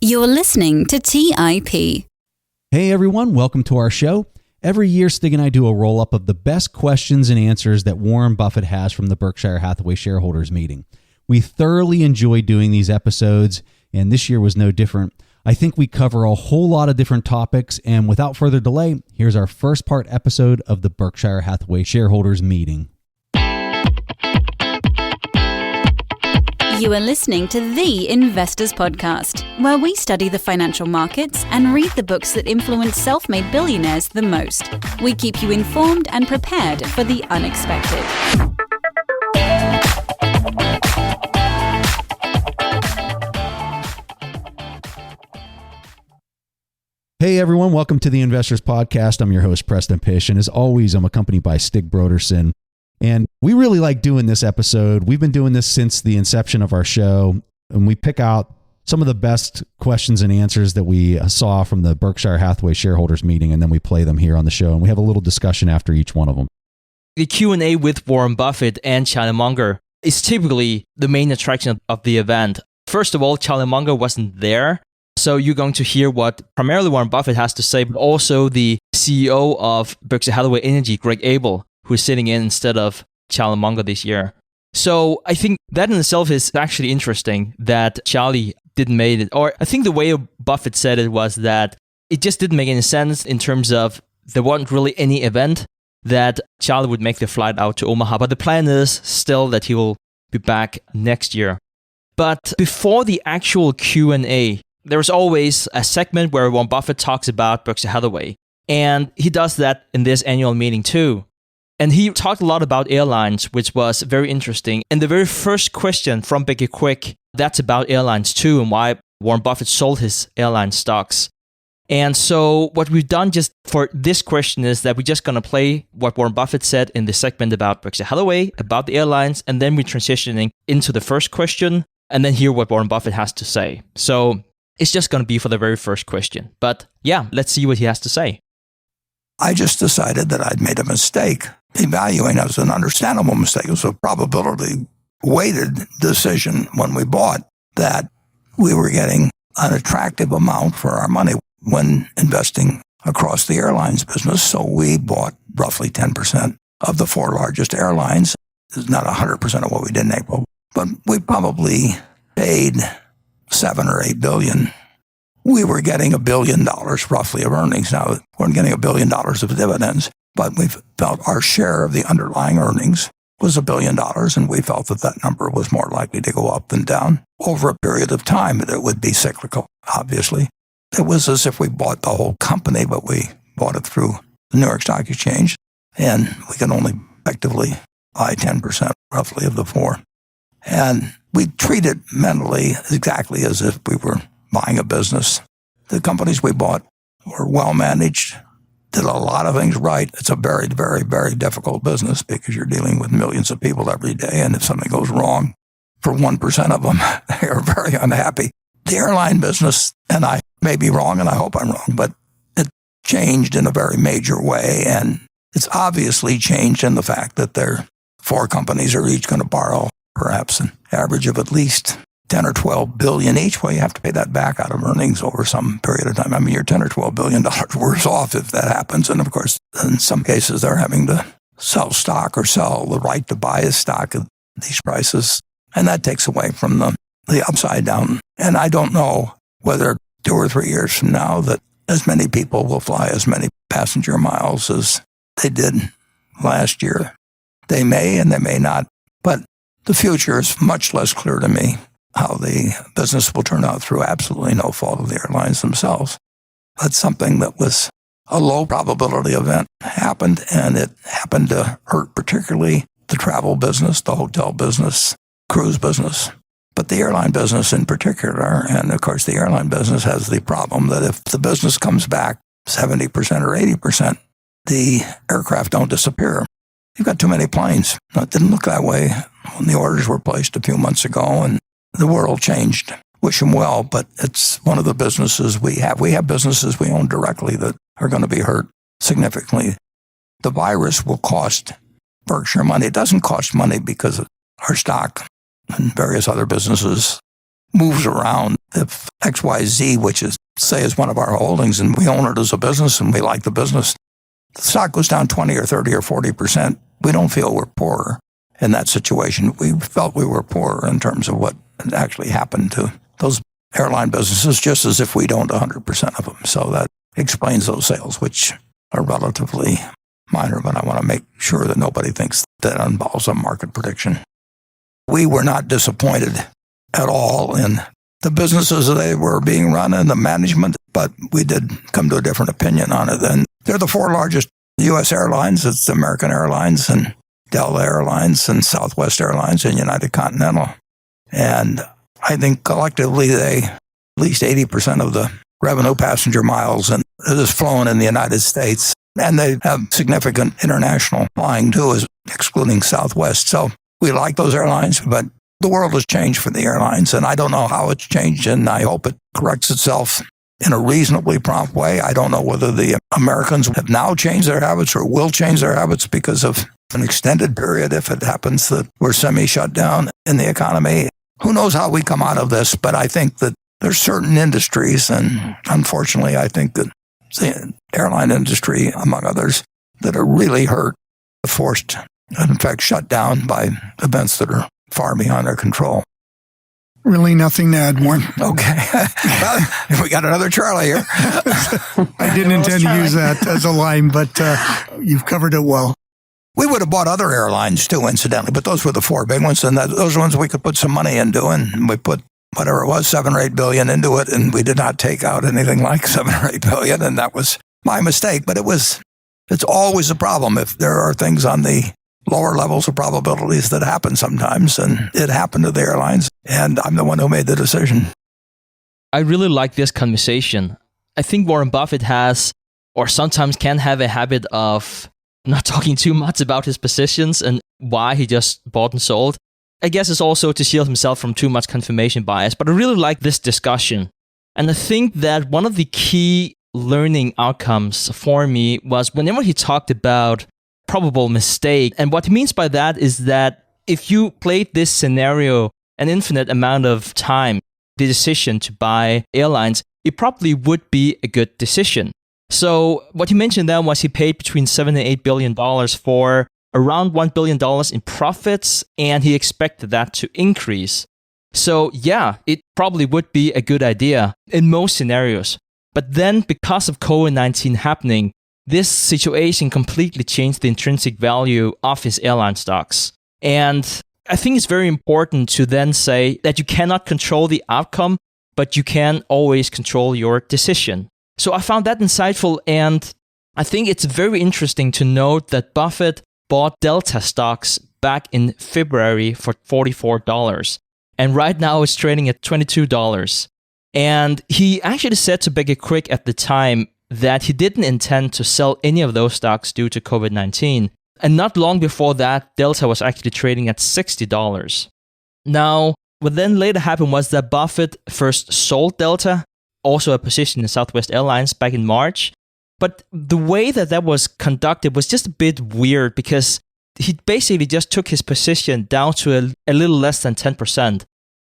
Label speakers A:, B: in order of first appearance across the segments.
A: You're listening to TIP.
B: Hey everyone, welcome to our show. Every year, Stig and I do a roll-up of the best questions and answers that Warren Buffett has from the Berkshire Hathaway Shareholders Meeting. We thoroughly enjoy doing these episodes, and this year was no different. I think we cover a whole lot of different topics, and without further delay, here's our first part episode of the Berkshire Hathaway Shareholders Meeting.
A: You are listening to The Investors Podcast, where we study the financial markets and read the books that influence self-made billionaires the most. We keep you informed and prepared for the unexpected.
B: Hey everyone, welcome to The Investors Podcast. I'm your host, Preston Pish, and as always, I'm accompanied by Stig Broderson. And we really like doing this episode. We've been doing this since the inception of our show, and we pick out some of the best questions and answers that we saw from the Berkshire Hathaway Shareholders Meeting, and then we play them here on the show, and we have a little discussion after each one of them.
C: The Q&A with Warren Buffett and Charlie Munger is typically the main attraction of the event. First of all, Charlie Munger wasn't there, so you're going to hear what primarily Warren Buffett has to say, but also the CEO of Berkshire Hathaway Energy, Greg Abel, who's sitting in instead of Charlie Munger this year. So I think that in itself is actually interesting that Charlie didn't make it. Or I think the way Buffett said it was that it just didn't make any sense in terms of there wasn't really any event that Charlie would make the flight out to Omaha. But the plan is still that he will be back next year. But before the actual Q&A, there's always a segment where Warren Buffett talks about Berkshire Hathaway. And he does that in this annual meeting too. And he talked a lot about airlines, which was very interesting. And the very first question from Becky Quick, that's about airlines too, and why Warren Buffett sold his airline stocks. And so what we've done just for this question is that we're just going to play what Warren Buffett said in the segment about Berkshire Hathaway, about the airlines, and then we're transitioning into the first question, and then hear what Warren Buffett has to say. So it's just going to be for the very first question. But yeah, let's see what he has to say.
D: I just decided that I'd made a mistake. Evaluating it was an understandable mistake. It was a probability-weighted decision when we bought that we were getting an attractive amount for our money when investing across the airlines business. So we bought roughly 10% of the four largest airlines. It's not 100% of what we did in April, but we probably paid $7 or $8 billion. We were getting $1 billion roughly of earnings. Now, we weren't getting $1 billion of dividends, but we felt our share of the underlying earnings was $1 billion, and we felt that that number was more likely to go up than down over a period of time. That it would be cyclical, obviously. It was as if we bought the whole company, but we bought it through the New York Stock Exchange, and we could only effectively buy 10% roughly of the four. And we treated mentally exactly as if we were buying a business. The companies we bought were well managed, did a lot of things right. It's a very, very, very difficult business because you're dealing with millions of people every day, and if something goes wrong for 1% of them, they are very unhappy. The airline business, and I may be wrong, and I hope I'm wrong, but it changed in a very major way, and it's obviously changed in the fact that their four companies are each going to borrow perhaps an average of at least 10 or 12 billion each. Well, you have to pay that back out of earnings over some period of time. I mean, you're 10 or 12 billion dollars worse off if that happens. And of course, in some cases, they're having to sell stock or sell the right to buy a stock at these prices. And that takes away from the upside down. And I don't know whether 2 or 3 years from now that as many people will fly as many passenger miles as they did last year. They may and they may not. But the future is much less clear to me. How the business will turn out through absolutely no fault of the airlines themselves. But something that was a low probability event happened, and it happened to hurt particularly the travel business, the hotel business, cruise business, but the airline business in particular. And of course, the airline business has the problem that if the business comes back 70% or 80%, the aircraft don't disappear. You've got too many planes. Now, it didn't look that way when the orders were placed a few months ago, and the world changed. Wish them well, but it's one of the businesses we have. We have businesses we own directly that are going to be hurt significantly. The virus will cost Berkshire money. It doesn't cost money because our stock and various other businesses moves around. If XYZ, which is, say, is one of our holdings, and we own it as a business and we like the business, the stock goes down 20 or 30 or 40%, we don't feel we're poorer in that situation. We felt we were poorer in terms of what actually happened to those airline businesses, just as if we'd owned 100% of them. So that explains those sales, which are relatively minor, but I want to make sure that nobody thinks that involves a market prediction. We were not disappointed at all in the businesses they were being run and the management, but we did come to a different opinion on it. And they're the four largest U.S. airlines. It's American Airlines and Delta Airlines and Southwest Airlines and United Continental. And I think collectively at least 80% of the revenue passenger miles and it is flown in the United States. And they have significant international flying too, excluding Southwest. So we like those airlines, but the world has changed for the airlines. And I don't know how it's changed, and I hope it corrects itself in a reasonably prompt way. I don't know whether the Americans have now changed their habits or will change their habits because of an extended period, if it happens that we're semi-shut down in the economy. Who knows how we come out of this, but I think that there's certain industries, and unfortunately I think that the airline industry, among others, that are really hurt, forced, and in fact shut down by events that are far beyond their control.
E: Really nothing to add, Warren.
D: Okay. Well, we got another Charlie here.
E: I didn't intend to use that as a line, but you've covered it well.
D: We would have bought other airlines too, incidentally, but those were the four big ones, and those ones we could put some money into, and we put whatever it was, 7 or 8 billion into it, and we did not take out anything like 7 or 8 billion, and that was my mistake. But it's always a problem if there are things on the lower levels of probabilities that happen sometimes, and it happened to the airlines, and I'm the one who made the decision.
C: I really like this conversation. I think Warren Buffett has, or sometimes can have, a habit of not talking too much about his positions and why he just bought and sold. I guess it's also to shield himself from too much confirmation bias, but I really like this discussion. And I think that one of the key learning outcomes for me was whenever he talked about probable mistake. And what he means by that is that if you played this scenario an infinite amount of time, the decision to buy airlines, it probably would be a good decision. So what he mentioned then was he paid between $7 and $8 billion for around $1 billion in profits, and he expected that to increase. So yeah, it probably would be a good idea in most scenarios. But then because of COVID-19 happening, this situation completely changed the intrinsic value of his airline stocks. And I think it's very important to then say that you cannot control the outcome, but you can always control your decision. So I found that insightful, and I think it's very interesting to note that Buffett bought Delta stocks back in February for $44, and right now it's trading at $22. And he actually said to Becky Quick at the time that he didn't intend to sell any of those stocks due to COVID-19. And not long before that, Delta was actually trading at $60. Now, what then later happened was that Buffett first sold Delta, also a position in Southwest Airlines, back in March. But the way that was conducted was just a bit weird because he basically just took his position down to a little less than 10%.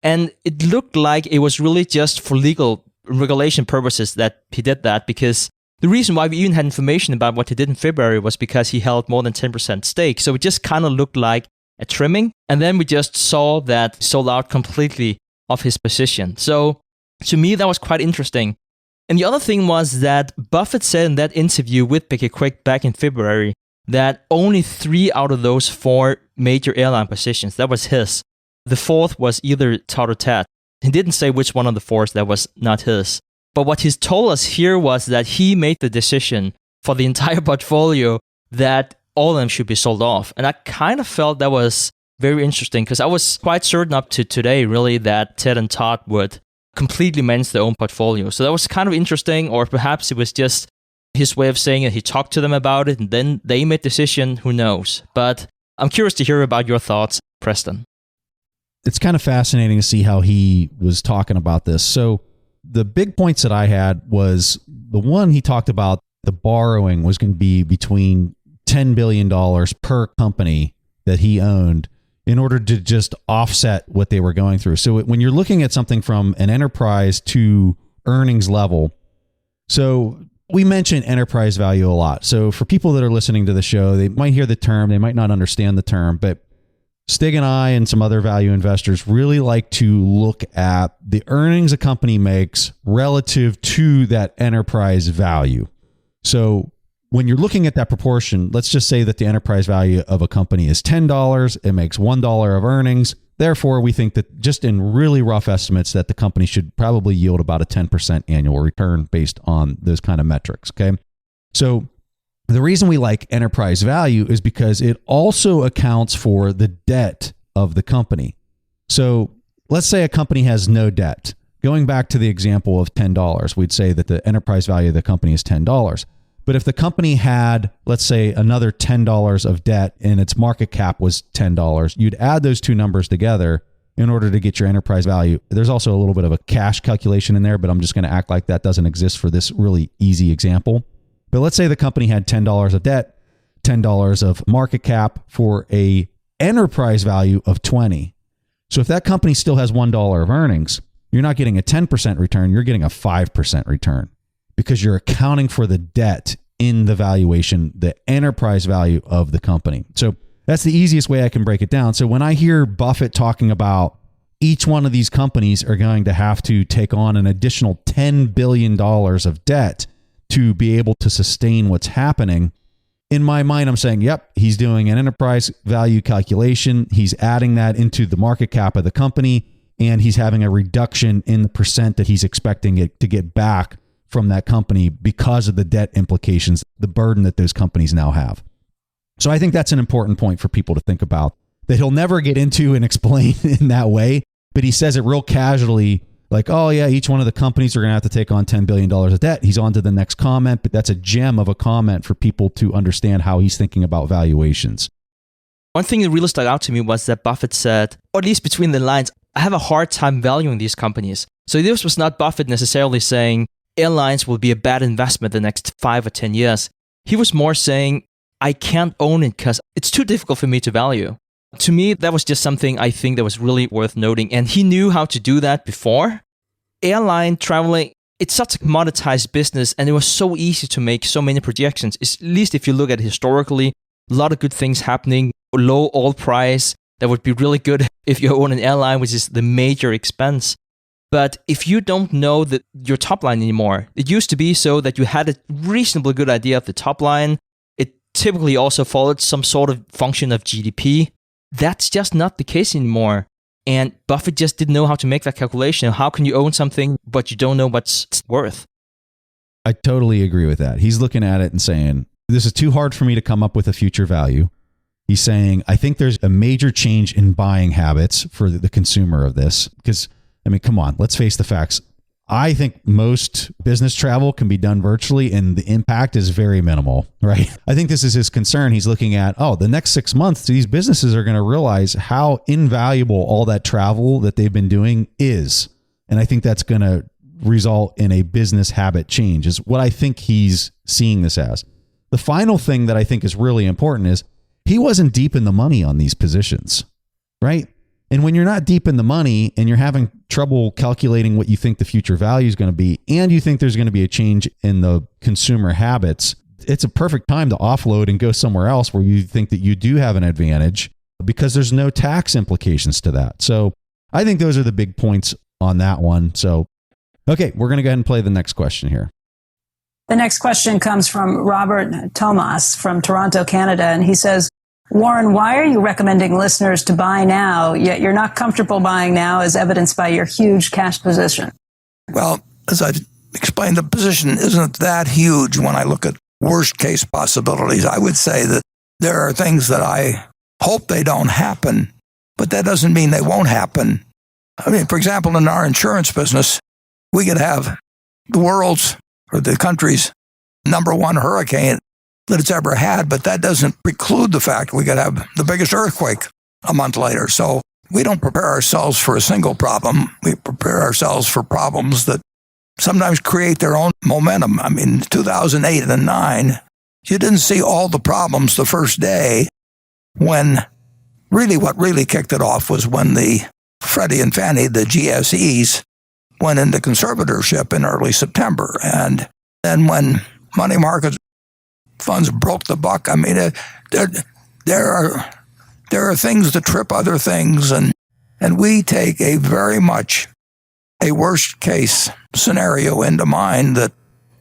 C: And it looked like it was really just for legal regulation purposes that he did that, because the reason why we even had information about what he did in February was because he held more than 10% stake. So it just kind of looked like a trimming. And then we just saw that he sold out completely of his position. So to me, that was quite interesting. And the other thing was that Buffett said in that interview with Becky Quick back in February that only 3 out of those 4 major airline positions, that was his. The fourth was either Todd or Ted. He didn't say which one of the 4s that was not his. But what he's told us here was that he made the decision for the entire portfolio that all of them should be sold off. And I kind of felt that was very interesting because I was quite certain up to today, really, that Ted and Todd would completely manage their own portfolio. So that was kind of interesting, or perhaps it was just his way of saying that he talked to them about it and then they made the decision, who knows. But I'm curious to hear about your thoughts, Preston.
B: It's kind of fascinating to see how he was talking about this. So the big points that I had was the one he talked about, the borrowing was going to be between $10 billion per company that he owned in order to just offset what they were going through. So when you're looking at something from an enterprise to earnings level, so we mention enterprise value a lot. So for people that are listening to the show, they might hear the term, they might not understand the term, but Stig and I and some other value investors really like to look at the earnings a company makes relative to that enterprise value. So when you're looking at that proportion, let's just say that the enterprise value of a company is $10, it makes $1 of earnings. Therefore, we think that just in really rough estimates that the company should probably yield about a 10% annual return based on those kind of metrics, okay? So the reason we like enterprise value is because it also accounts for the debt of the company. So let's say a company has no debt. Going back to the example of $10, we'd say that the enterprise value of the company is $10. But if the company had, let's say, another $10 of debt and its market cap was $10, you'd add those two numbers together in order to get your enterprise value. There's also a little bit of a cash calculation in there, but I'm just going to act like that doesn't exist for this really easy example. But let's say the company had $10 of debt, $10 of market cap for a enterprise value of 20. So if that company still has $1 of earnings, you're not getting a 10% return, you're getting a 5% return because you're accounting for the debt in the valuation, the enterprise value of the company. So that's the easiest way I can break it down. So when I hear Buffett talking about each one of these companies are going to have to take on an additional $10 billion of debt to be able to sustain what's happening, in my mind, I'm saying, yep, he's doing an enterprise value calculation. He's adding that into the market cap of the company, and he's having a reduction in the percent that he's expecting it to get back from that company because of the debt implications, the burden that those companies now have. So I think that's an important point for people to think about, that he'll never get into and explain in that way, but he says it real casually, like, oh yeah, each one of the companies are going to have to take on $10 billion of debt. He's on to the next comment, but that's a gem of a comment for people to understand how he's thinking about valuations.
C: One thing that really stuck out to me was that Buffett said, or at least between the lines, I have a hard time valuing these companies. So this was not Buffett necessarily saying airlines will be a bad investment the next 5 or 10 years. He was more saying, I can't own it because it's too difficult for me to value. To me, that was just something I think that was really worth noting. And he knew how to do that before. Airline traveling, it's such a commoditized business, and it was so easy to make so many projections. At least if you look at it historically, a lot of good things happening, low oil price, that would be really good if you own an airline, which is the major expense. But if you don't know that your top line anymore, it used to be so that you had a reasonably good idea of the top line. It typically also followed some sort of function of GDP. That's just not the case anymore. And Buffett just didn't know how to make that calculation. How can you own something, but you don't know what's it's worth?
B: I totally agree with that. He's looking at it and saying, this is too hard for me to come up with a future value. He's saying, I think there's a major change in buying habits for the consumer of this. Because, I mean, come on, let's face the facts. I think most business travel can be done virtually and the impact is very minimal, right? I think this is his concern. He's looking at, the next 6 months, these businesses are going to realize how invaluable all that travel that they've been doing is. And I think that's going to result in a business habit change, is what I think he's seeing this as. The final thing that I think is really important is he wasn't deep in the money on these positions, right? And when you're not deep in the money and you're having trouble calculating what you think the future value is going to be, and you think there's going to be a change in the consumer habits, it's a perfect time to offload and go somewhere else where you think that you do have an advantage because there's no tax implications to that. So I think those are the big points on that one. So, okay, we're going to go ahead and play the next question here.
F: The next question comes from Robert Thomas from Toronto, Canada, and he says, Warren, why are you recommending listeners to buy now, yet you're not comfortable buying now as evidenced by your huge cash position?
D: Well, as I explained, the position isn't that huge when I look at worst case possibilities. I would say that there are things that I hope they don't happen, but that doesn't mean they won't happen. I mean, for example, in our insurance business, we could have the world's or the country's number one hurricane that it's ever had, but that doesn't preclude the fact we could have the biggest earthquake a month later. So we don't prepare ourselves for a single problem. We prepare ourselves for problems that sometimes create their own momentum. I mean, 2008 and 2009, you didn't see all the problems the first day when really what really kicked it off was when the Freddie and Fannie, the GSEs, went into conservatorship in early September. And then when money market funds broke the buck, I mean, there are things that trip other things, and we take a very much a worst case scenario into mind that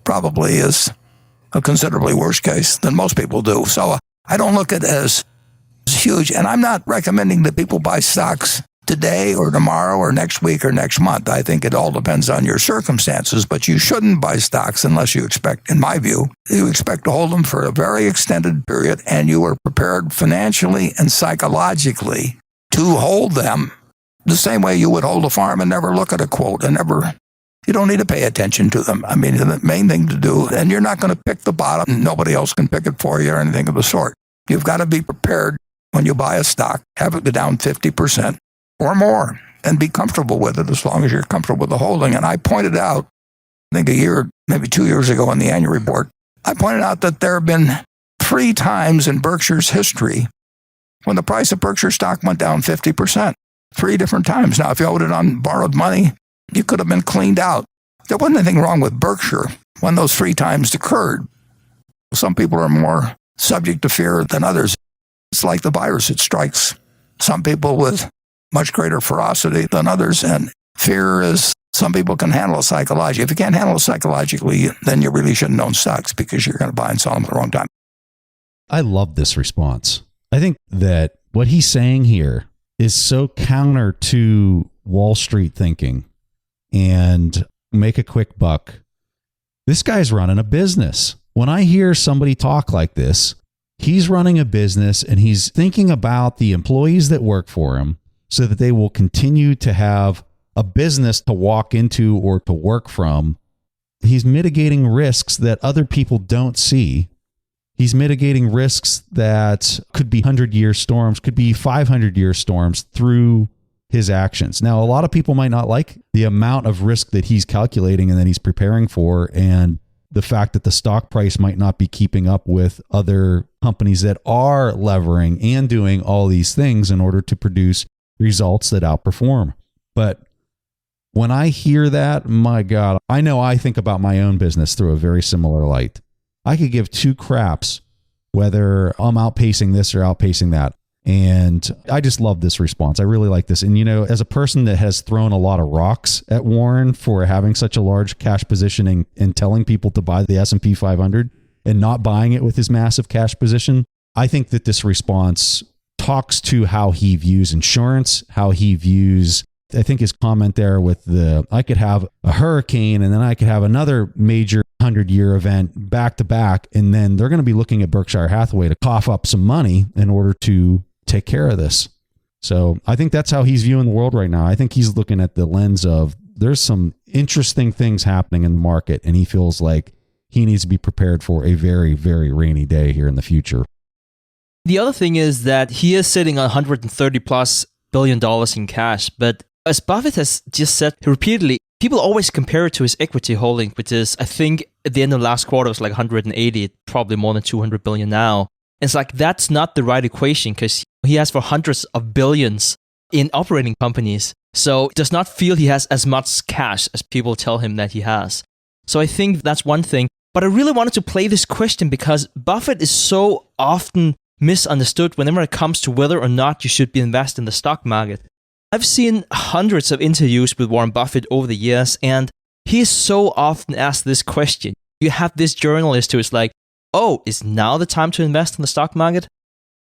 D: probably is a considerably worse case than most people do. So I don't look at it as huge, and I'm not recommending that people buy stocks today or tomorrow or next week or next month. I think it all depends on your circumstances, but you shouldn't buy stocks unless you expect, in my view, you expect to hold them for a very extended period and you are prepared financially and psychologically to hold them the same way you would hold a farm and never look at a quote and never, you don't need to pay attention to them. I mean, the main thing to do, and you're not going to pick the bottom, nobody else can pick it for you or anything of the sort. You've got to be prepared when you buy a stock, have it go down 50% or more, and be comfortable with it as long as you're comfortable with the holding. And I pointed out, I think a year, maybe 2 years ago in the annual report, I pointed out that there have been 3 times in Berkshire's history when the price of Berkshire stock went down 50%. 3 different times. Now, if you owed it on borrowed money, you could have been cleaned out. There wasn't anything wrong with Berkshire when those 3 times occurred. Some people are more subject to fear than others. It's like the virus. It strikes some people with much greater ferocity than others, and fear is, some people can handle it psychologically. If you can't handle it psychologically, then you really shouldn't own stocks because you're going to buy and sell them at the wrong time.
B: I love this response. I think that what he's saying here is so counter to Wall Street thinking and make a quick buck. This guy's running a business. When I hear somebody talk like this, he's running a business and he's thinking about the employees that work for him so that they will continue to have a business to walk into or to work from. He's mitigating risks that other people don't see. He's mitigating risks that could be 100-year storms, could be 500-year storms through his actions. Now, a lot of people might not like the amount of risk that he's calculating and that he's preparing for, and the fact that the stock price might not be keeping up with other companies that are levering and doing all these things in order to produce results that outperform. But when I hear that, my God, I know I think about my own business through a very similar light. I could give 2 craps whether I'm outpacing this or outpacing that. And I just love this response. I really like this. And, you know, as a person that has thrown a lot of rocks at Warren for having such a large cash position and telling people to buy the S&P 500 and not buying it with his massive cash position, I think that this response talks to how he views insurance, how he views, I think his comment there with I could have a hurricane and then I could have another major 100-year event back to back. And then they're going to be looking at Berkshire Hathaway to cough up some money in order to take care of this. So I think that's how he's viewing the world right now. I think he's looking at the lens of there's some interesting things happening in the market, and he feels like he needs to be prepared for a very, very rainy day here in the future.
C: The other thing is that he is sitting on $130+ billion in cash, but as Buffett has just said repeatedly, people always compare it to his equity holding, which is, I think, at the end of last quarter, it was like 180, probably more than 200 billion now. It's like, that's not the right equation because he has for hundreds of billions in operating companies. So does not feel he has as much cash as people tell him that he has. So I think that's one thing. But I really wanted to play this question because Buffett is so often misunderstood whenever it comes to whether or not you should be invested in the stock market. I've seen hundreds of interviews with Warren Buffett over the years, and he is so often asked this question. You have this journalist who is like, oh, is now the time to invest in the stock market?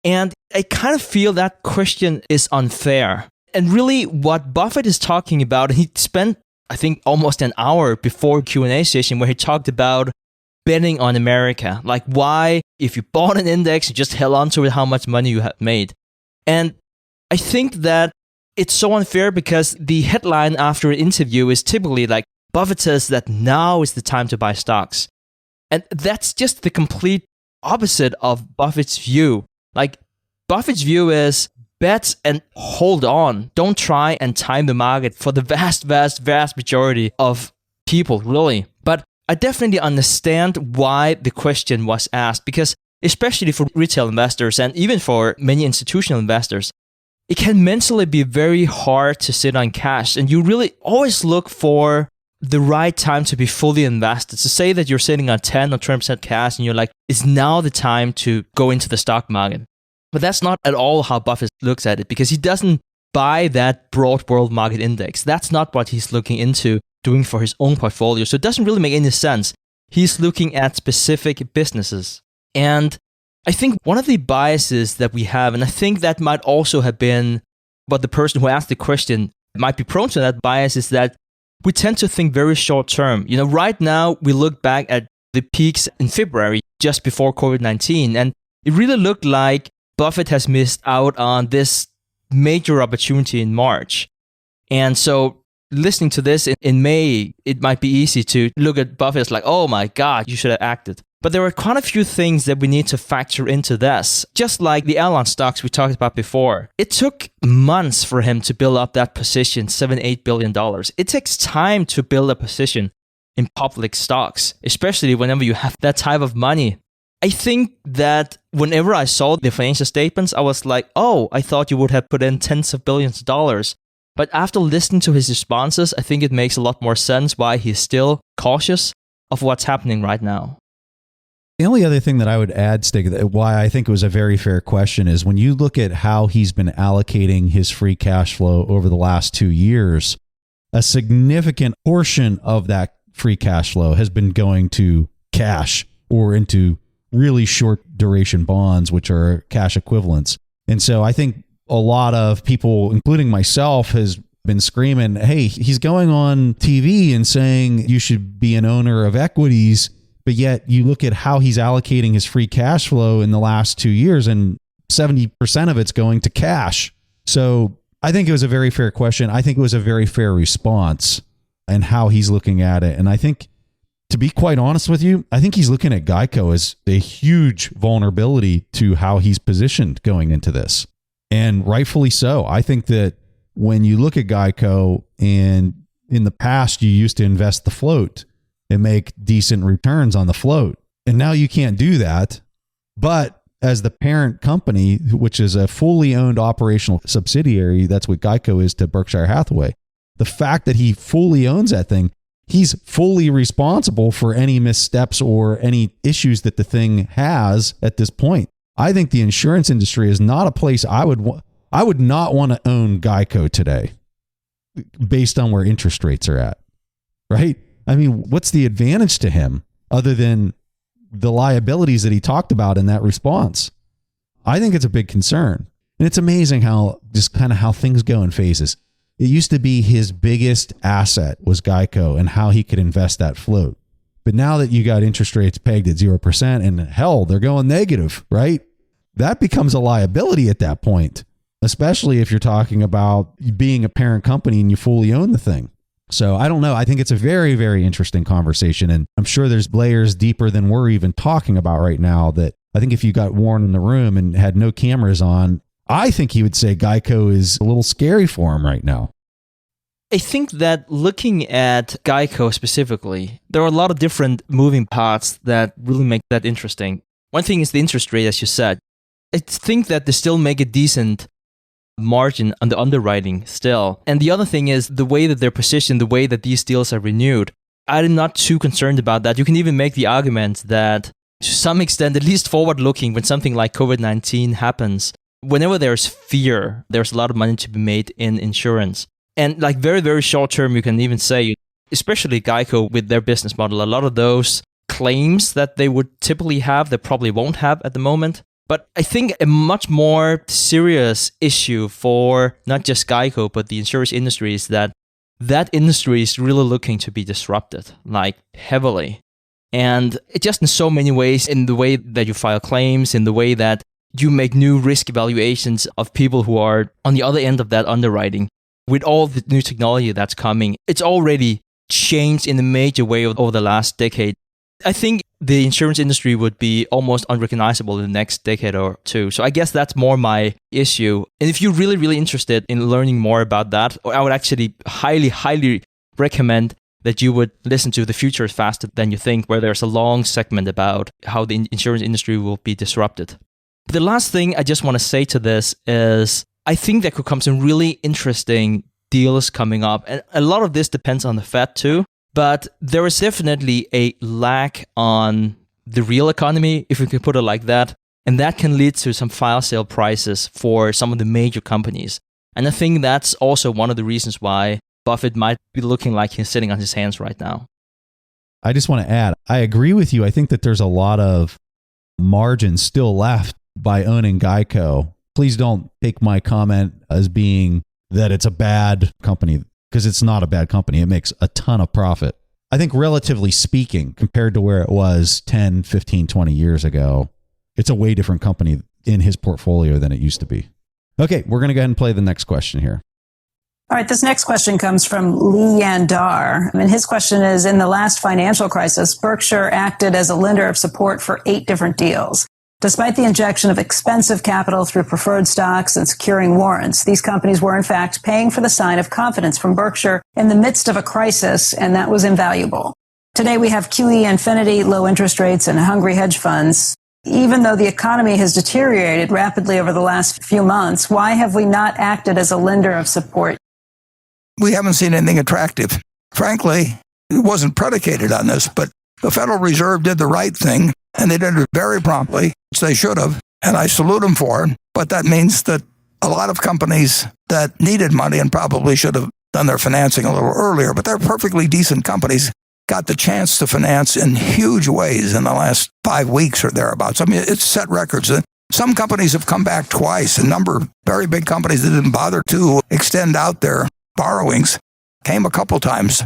C: And I kind of feel that question is unfair. And really what Buffett is talking about, he spent, I think, almost an hour before Q&A session where he talked about betting on America. Like why, if you bought an index, you just held on to it, how much money you had made. And I think that it's so unfair because the headline after an interview is typically like, Buffett says that now is the time to buy stocks. And that's just the complete opposite of Buffett's view. Like, Buffett's view is bet and hold on. Don't try and time the market for the vast majority of people, really. But I definitely understand why the question was asked, because especially for retail investors and even for many institutional investors, it can mentally be very hard to sit on cash. And you really always look for the right time to be fully invested. To say that you're sitting on 10 or 20% cash and you're like, it's now the time to go into the stock market. But that's not at all how Buffett looks at it, because he doesn't buy that broad world market index. That's not what he's looking into doing for his own portfolio. So it doesn't really make any sense. He's looking at specific businesses. And I think one of the biases that we have, and I think that might also have been what the person who asked the question might be prone to, that bias, is that we tend to think very short term. Right now we look back at the peaks in February, just before COVID-19, and it really looked like Buffett has missed out on this major opportunity in March. And so listening to this in May, it might be easy to look at Buffett as like, oh my God, you should have acted. But there are quite a few things that we need to factor into this. Just like the airline stocks we talked about before. It took months for him to build up that position, $7-8 billion. It takes time to build a position in public stocks, especially whenever you have that type of money. I think that whenever I saw the financial statements, I was like, oh, I thought you would have put in tens of billions of dollars. But after listening to his responses, I think it makes a lot more sense why he's still cautious of what's happening right now.
B: The only other thing that I would add, Stig, why I think it was a very fair question, is when you look at how he's been allocating his free cash flow over the last 2 years, a significant portion of that free cash flow has been going to cash or into really short duration bonds, which are cash equivalents. And so I think a lot of people, including myself, has been screaming, hey, he's going on TV and saying you should be an owner of equities. But yet you look at how he's allocating his free cash flow in the last 2 years, and 70% of it's going to cash. So I think it was a very fair question. I think it was a very fair response and how he's looking at it. And I think, to be quite honest with you, I think he's looking at Geico as a huge vulnerability to how he's positioned going into this. And rightfully so. I think that when you look at Geico, and in the past you used to invest the float and make decent returns on the float, and now you can't do that. But as the parent company, which is a fully owned operational subsidiary, that's what Geico is to Berkshire Hathaway, the fact that he fully owns that thing, he's fully responsible for any missteps or any issues that the thing has at this point. I think the insurance industry is not a place I would not want to own Geico today, based on where interest rates are at, right? I mean, what's the advantage to him other than the liabilities that he talked about in that response? I think it's a big concern. And it's amazing how things go in phases. It used to be his biggest asset was Geico and how he could invest that float. But now that you got interest rates pegged at 0% and hell, they're going negative, right? That becomes a liability at that point, especially if you're talking about being a parent company and you fully own the thing. So I don't know. I think it's a very, very interesting conversation. And I'm sure there's layers deeper than we're even talking about right now, that I think if you got Warren in the room and had no cameras on, I think he would say Geico is a little scary for him right now.
C: I think that looking at Geico specifically, there are a lot of different moving parts that really make that interesting. One thing is the interest rate, as you said. I think that they still make a decent margin on the underwriting still. And the other thing is the way that they're positioned, the way that these deals are renewed. I'm not too concerned about that. You can even make the argument that to some extent, at least forward looking, when something like COVID-19 happens, whenever there's fear, there's a lot of money to be made in insurance. And like very, very short term, you can even say, especially Geico with their business model, a lot of those claims that they would typically have, they probably won't have at the moment. But I think a much more serious issue for not just Geico, but the insurance industry is that industry is really looking to be disrupted, like heavily. And it just in so many ways, in the way that you file claims, in the way that you make new risk evaluations of people who are on the other end of that underwriting. With all the new technology that's coming, it's already changed in a major way over the last decade. I think the insurance industry would be almost unrecognizable in the next decade or two. So I guess that's more my issue. And if you're really, really interested in learning more about that, I would actually highly, highly recommend that you would listen to The Future is Faster Than You Think, where there's a long segment about how the insurance industry will be disrupted. The last thing I just want to say to this is I think there could come some really interesting deals coming up. And a lot of this depends on the Fed too. But there is definitely a lack on the real economy, if we can put it like that. And that can lead to some fire sale prices for some of the major companies. And I think that's also one of the reasons why Buffett might be looking like he's sitting on his hands right now.
B: I just want to add, I agree with you. I think that there's a lot of margin still left by owning Geico. Please don't take my comment as being that it's a bad company, because it's not a bad company. It makes a ton of profit. I think relatively speaking, compared to where it was 10, 15, 20 years ago, it's a way different company in his portfolio than it used to be. Okay, we're going to go ahead and play the next question here.
F: All right, this next question comes from Lee Yandar. And his question is, in the last financial crisis, Berkshire acted as a lender of support for 8 different deals. Despite the injection of expensive capital through preferred stocks and securing warrants, these companies were in fact paying for the sign of confidence from Berkshire in the midst of a crisis, and that was invaluable. Today we have QE infinity, low interest rates, and hungry hedge funds. Even though the economy has deteriorated rapidly over the last few months, why have we not acted as a lender of support?
D: We haven't seen anything attractive. Frankly, it wasn't predicated on this, but the Federal Reserve did the right thing, and they did it very promptly, which they should have, and I salute them for it. But that means that a lot of companies that needed money and probably should have done their financing a little earlier, but they're perfectly decent companies, got the chance to finance in huge ways in the last 5 weeks or thereabouts. I mean, it's set records. Some companies have come back twice. A number of very big companies that didn't bother to extend out their borrowings came a couple times.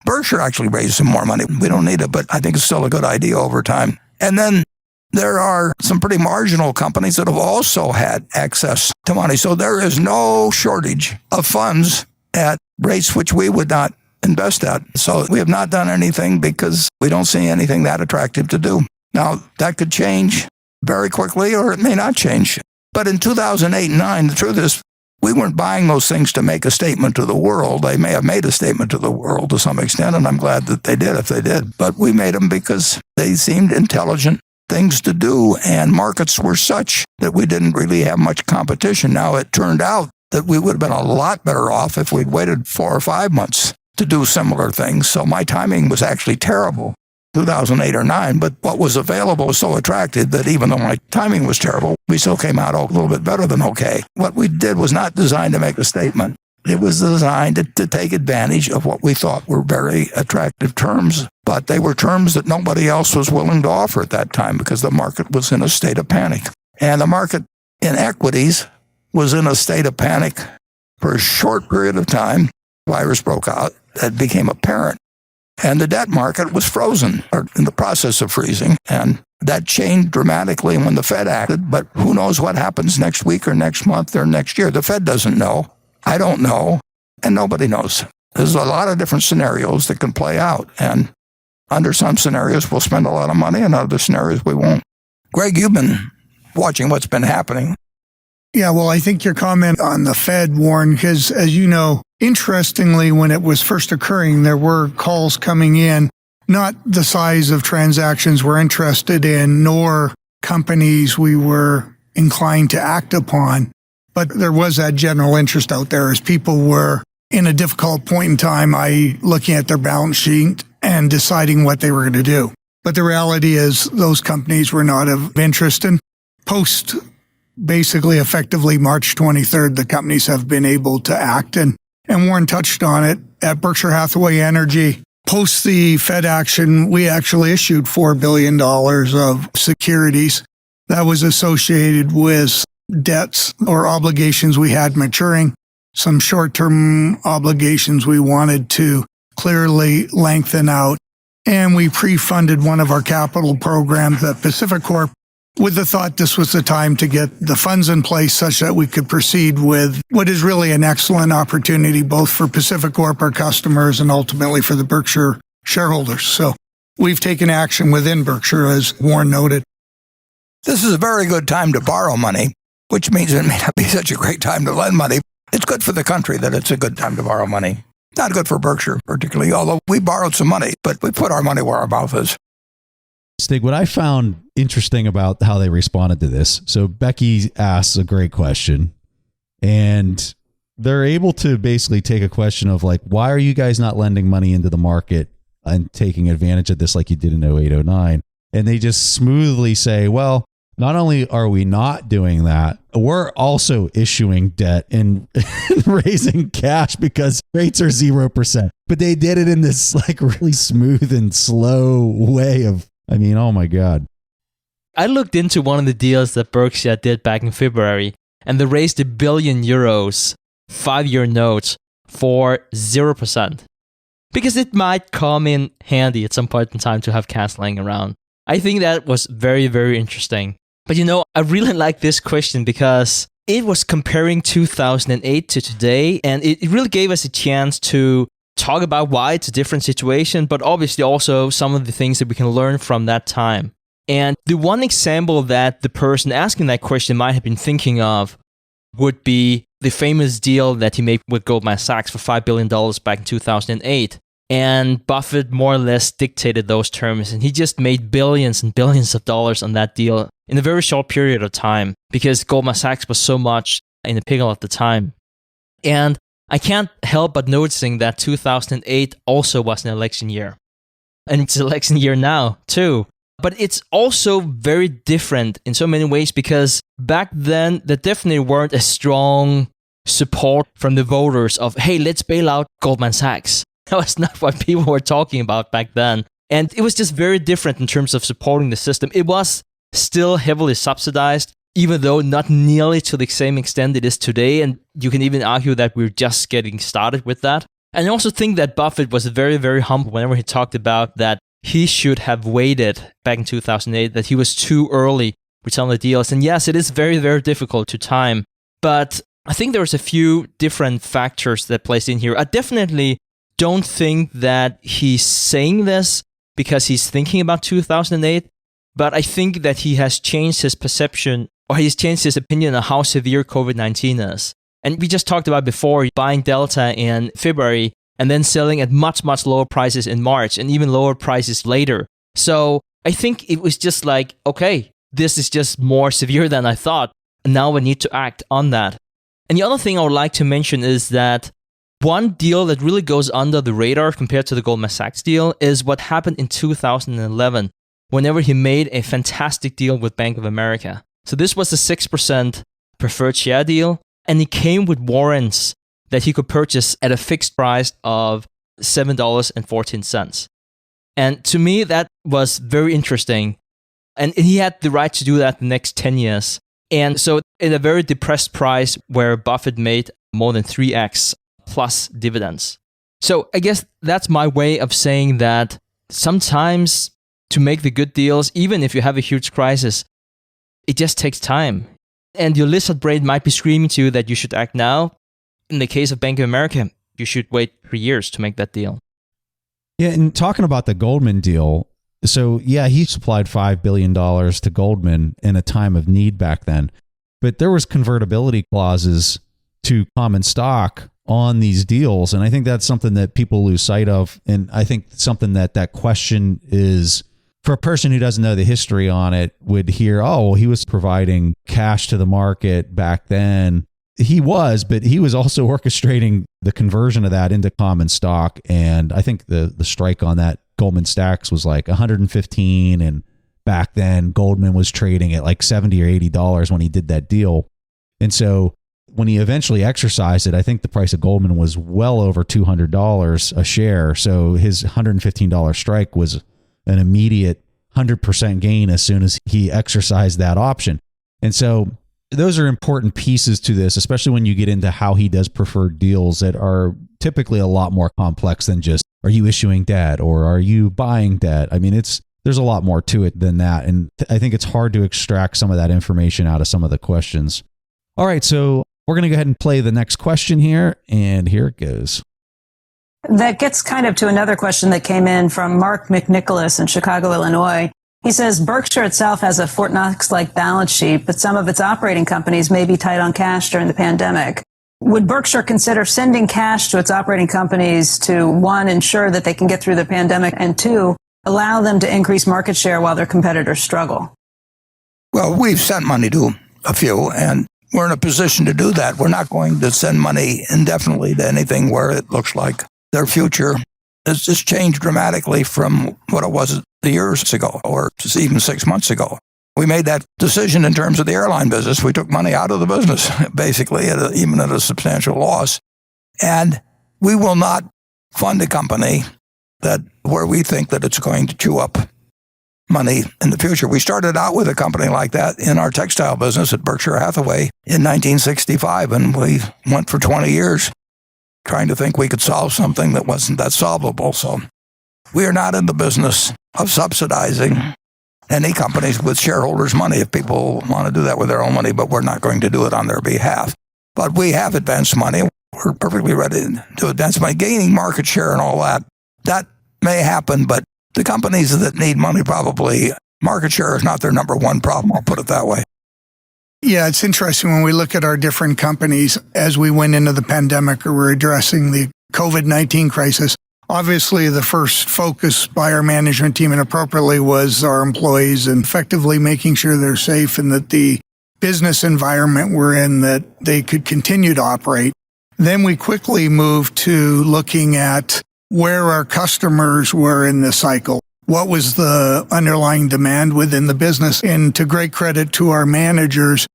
D: Berkshire actually raised some more money. We don't need it, but I think it's still a good idea over time. And then there are some pretty marginal companies that have also had access to money. So there is no shortage of funds at rates which we would not invest at. So we have not done anything because we don't see anything that attractive to do. Now, that could change very quickly, or it may not change. But in 2008 and 2009, the truth is, we weren't buying those things to make a statement to the world. They may have made a statement to the world to some extent, and I'm glad that they did if they did. But we made them because they seemed intelligent things to do, and markets were such that we didn't really have much competition. Now, it turned out that we would have been a lot better off if we'd waited 4 or 5 months to do similar things. So my timing was actually terrible, 2008 or 2009, but what was available was so attractive that even though my timing was terrible, we still came out a little bit better than okay. What we did was not designed to make a statement. It was designed to take advantage of what we thought were very attractive terms, but they were terms that nobody else was willing to offer at that time because the market was in a state of panic. And the market in equities was in a state of panic for a short period of time. Virus broke out. That became apparent. And the debt market was frozen, or in the process of freezing. And that changed dramatically when the Fed acted. But who knows what happens next week or next month or next year? The Fed doesn't know. I don't know. And nobody knows. There's a lot of different scenarios that can play out. And under some scenarios, we'll spend a lot of money, and other scenarios, we won't. Greg, you've been watching what's been happening.
E: Yeah, well, I think your comment on the Fed, Warren, because as you know, interestingly, when it was first occurring, there were calls coming in, not the size of transactions we're interested in, nor companies we were inclined to act upon. But there was that general interest out there as people were in a difficult point in time, i.e. looking at their balance sheet and deciding what they were going to do. But the reality is those companies were not of interest. And post basically effectively March 23rd, the companies have been able to act. And Warren touched on it at Berkshire Hathaway Energy. Post the Fed action, we actually issued $4 billion of securities that was associated with debts or obligations we had maturing, some short-term obligations we wanted to clearly lengthen out. And we pre-funded one of our capital programs at Pacific Corp with the thought this was the time to get the funds in place such that we could proceed with what is really an excellent opportunity both for Pacific Corp, our customers, and ultimately for the Berkshire shareholders. So we've taken action within Berkshire, as Warren noted.
D: This is a very good time to borrow money, which means it may not be such a great time to lend money. It's good for the country that it's a good time to borrow money. Not good for Berkshire particularly, although we borrowed some money, but we put our money where our mouth is.
B: Stig, what I found interesting about how they responded to this, so Becky asks a great question, And they're able to basically take a question of like, why are you guys not lending money into the market and taking advantage of this like you did in 08, 09? And they just smoothly say, well, not only are we not doing that, we're also issuing debt and raising cash because rates are 0%. But they did it in this like really smooth and slow way of, I mean, oh my God.
C: I looked into one of the deals that Berkshire did back in February, and they raised €1 billion 5-year notes for 0%. Because it might come in handy at some point in time to have cash laying around. I think that was very, very interesting. But I really like this question because it was comparing 2008 to today, and it really gave us a chance to talk about why it's a different situation, but obviously also some of the things that we can learn from that time. And the one example that the person asking that question might have been thinking of would be the famous deal that he made with Goldman Sachs for $5 billion back in 2008. And Buffett more or less dictated those terms, and he just made billions and billions of dollars on that deal in a very short period of time because Goldman Sachs was so much in the pickle at the time. And I can't help but noticing that 2008 also was an election year. And it's an election year now, too. But it's also very different in so many ways because back then, there definitely weren't a strong support from the voters of, hey, let's bail out Goldman Sachs. That was not what people were talking about back then. And it was just very different in terms of supporting the system. It was still heavily subsidized, even though not nearly to the same extent it is today. And you can even argue that we're just getting started with that. And I also think that Buffett was very, very humble whenever he talked about that he should have waited back in 2008, that he was too early with some of the deals. And yes, it is very, very difficult to time. But I think there's a few different factors that plays in here. I definitely don't think that he's saying this because he's thinking about 2008, but I think that he has changed his perception or he's changed his opinion on how severe COVID-19 is. And we just talked about before buying Delta in February and then selling at much, much lower prices in March and even lower prices later. So I think it was just like, okay, this is just more severe than I thought. And now we need to act on that. And the other thing I would like to mention is that one deal that really goes under the radar compared to the Goldman Sachs deal is what happened in 2011, whenever he made a fantastic deal with Bank of America. So this was a 6% preferred share deal, and it came with warrants that he could purchase at a fixed price of $7.14. And to me, that was very interesting. And he had the right to do that the next 10 years. And so at a very depressed price where Buffett made more than 3x plus dividends. So I guess that's my way of saying that sometimes to make the good deals, even if you have a huge crisis, it just takes time. And your lizard brain might be screaming to you that you should act now. In the case of Bank of America, you should wait 3 years to make that deal.
B: Yeah, and talking about the Goldman deal, so yeah, he supplied $5 billion to Goldman in a time of need back then. But there was convertibility clauses to common stock on these deals. And I think that's something that people lose sight of. And I think something that question is, for a person who doesn't know the history on it, would hear, oh, well, he was providing cash to the market back then. He was, but he was also orchestrating the conversion of that into common stock. And I think the strike on that Goldman Sachs was like 115. And back then Goldman was trading at like $70 or $80 when he did that deal. And so when he eventually exercised it, I think the price of Goldman was well over $200 a share. So his $115 strike was an immediate 100% gain as soon as he exercised that option. And so those are important pieces to this, especially when you get into how he does preferred deals that are typically a lot more complex than just, are you issuing debt or are you buying debt? I mean, there's a lot more to it than that. And I think it's hard to extract some of that information out of some of the questions. All right, so we're going to go ahead and play the next question here, and here it goes.
F: That gets kind of to another question that came in from Mark McNicholas in Chicago, Illinois. He says Berkshire itself has a Fort Knox-like balance sheet, but some of its operating companies may be tight on cash during the pandemic. Would Berkshire consider sending cash to its operating companies to, one, ensure that they can get through the pandemic, and two, allow them to increase market share while their competitors struggle?
D: Well, we've sent money to a few, and we're in a position to do that. We're not going to send money indefinitely to anything where it looks like their future has just changed dramatically from what it was years ago or just even 6 months ago. We made that decision in terms of the airline business. We took money out of the business, basically, even at a substantial loss. And we will not fund a company where we think that it's going to chew up money in the future. We started out with a company like that in our textile business at Berkshire Hathaway in 1965, and we went for 20 years trying to think we could solve something that wasn't that solvable. So we are not in the business of subsidizing any companies with shareholders' money if people want to do that with their own money, but we're not going to do it on their behalf. But we have advanced money. We're perfectly ready to advance money. Gaining market share and all that may happen, but the companies that need money probably, market share is not their number one problem, I'll put it that way.
E: Yeah, it's interesting when we look at our different companies as we went into the pandemic or we're addressing the COVID-19 crisis. Obviously, the first focus by our management team, and appropriately, was our employees and effectively making sure they're safe and that the business environment we're in, that they could continue to operate. Then we quickly moved to looking at where our customers were in the cycle. What was the underlying demand within the business? And to great credit to our managers,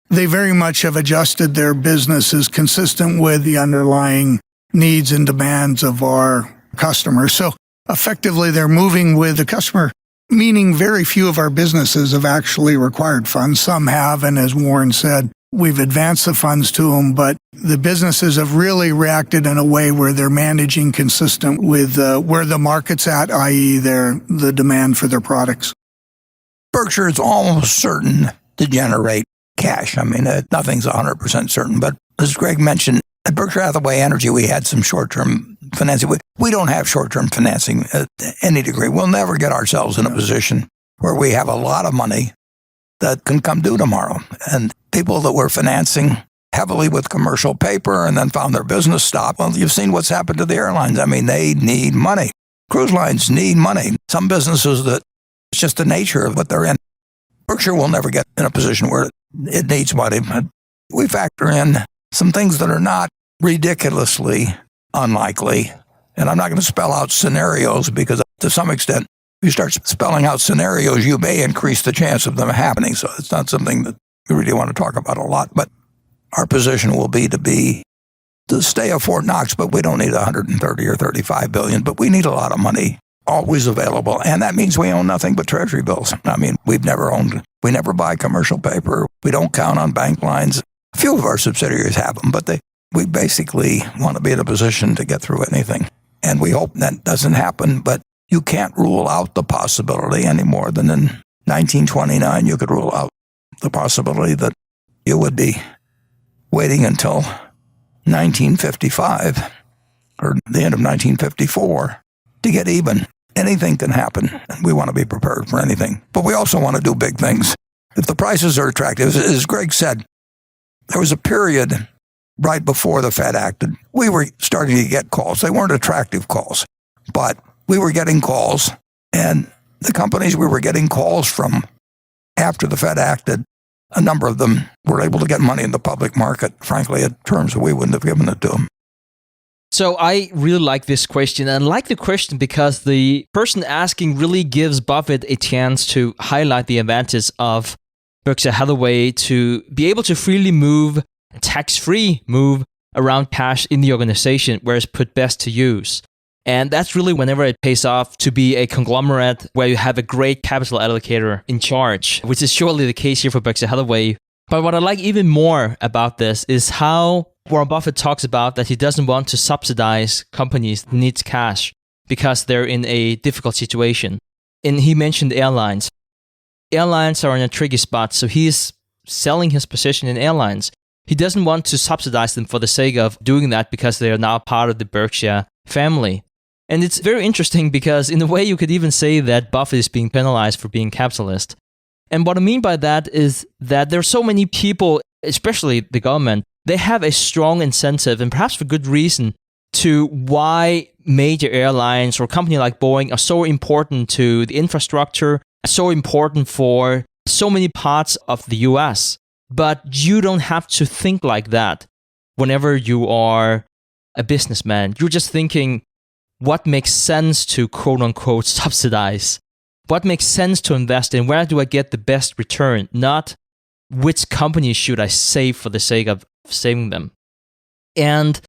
E: they very much have adjusted their businesses consistent with the underlying needs and demands of our customers. So effectively, they're moving with the customer, meaning very few of our businesses have actually required funds. Some have, and as Warren said, we've advanced the funds to them, but the businesses have really reacted in a way where they're managing consistent with where the market's at, i.e. the demand for their products.
D: Berkshire is almost certain to generate cash. I mean, nothing's 100% certain, but as Greg mentioned, at Berkshire Hathaway Energy, we had some short-term financing. We don't have short-term financing at any degree. We'll never get ourselves in a position where we have a lot of money that can come due tomorrow. And people that were financing heavily with commercial paper and then found their business stop, well, you've seen what's happened to the airlines. I mean, they need money. Cruise lines need money. Some businesses that it's just the nature of what they're in. Berkshire will never get in a position where it needs money. But we factor in some things that are not ridiculously unlikely. And I'm not going to spell out scenarios because to some extent, if you start spelling out scenarios, you may increase the chance of them happening. So it's not something that we really want to talk about a lot. But our position will be to stay at Fort Knox, but we don't need 130 or 35 billion. But we need a lot of money always available. And that means we own nothing but treasury bills. I mean, we never buy commercial paper. We don't count on bank lines. A few of our subsidiaries have them, but we basically want to be in a position to get through anything. And we hope that doesn't happen, but you can't rule out the possibility any more than in 1929 you could rule out the possibility that you would be waiting until 1955 or the end of 1954 to get even. Anything can happen, and we want to be prepared for anything. But we also want to do big things. If the prices are attractive, as Greg said, there was a period right before the Fed acted. We were starting to get calls. They weren't attractive calls, but we were getting calls, and the companies we were getting calls from after the Fed acted, a number of them were able to get money in the public market, frankly, at terms that we wouldn't have given it to them.
C: So I really like this question, and I like the question because the person asking really gives Buffett a chance to highlight the advantage of Berkshire Hathaway to be able to freely move, tax-free move around cash in the organization where it's put best to use. And that's really whenever it pays off to be a conglomerate where you have a great capital allocator in charge, which is surely the case here for Berkshire Hathaway. But what I like even more about this is how Warren Buffett talks about that he doesn't want to subsidize companies that need cash because they're in a difficult situation. And he mentioned airlines. Airlines are in a tricky spot, so he's selling his position in airlines. He doesn't want to subsidize them for the sake of doing that because they are now part of the Berkshire family. And it's very interesting because in a way you could even say that Buffett is being penalized for being capitalist. And what I mean by that is that there are so many people, especially the government, they have a strong incentive, and perhaps for good reason, to why major airlines or a company like Boeing are so important to the infrastructure, so important for so many parts of the US. But you don't have to think like that whenever you are a businessman. You're just thinking, what makes sense to quote unquote subsidize? What makes sense to invest in? Where do I get the best return? Not which company should I save for the sake of saving them. And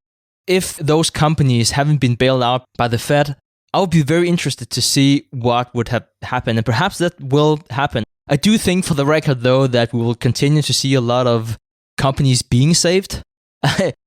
C: if those companies haven't been bailed out by the Fed, I would be very interested to see what would have happened. And perhaps that will happen. I do think, for the record, though, that we will continue to see a lot of companies being saved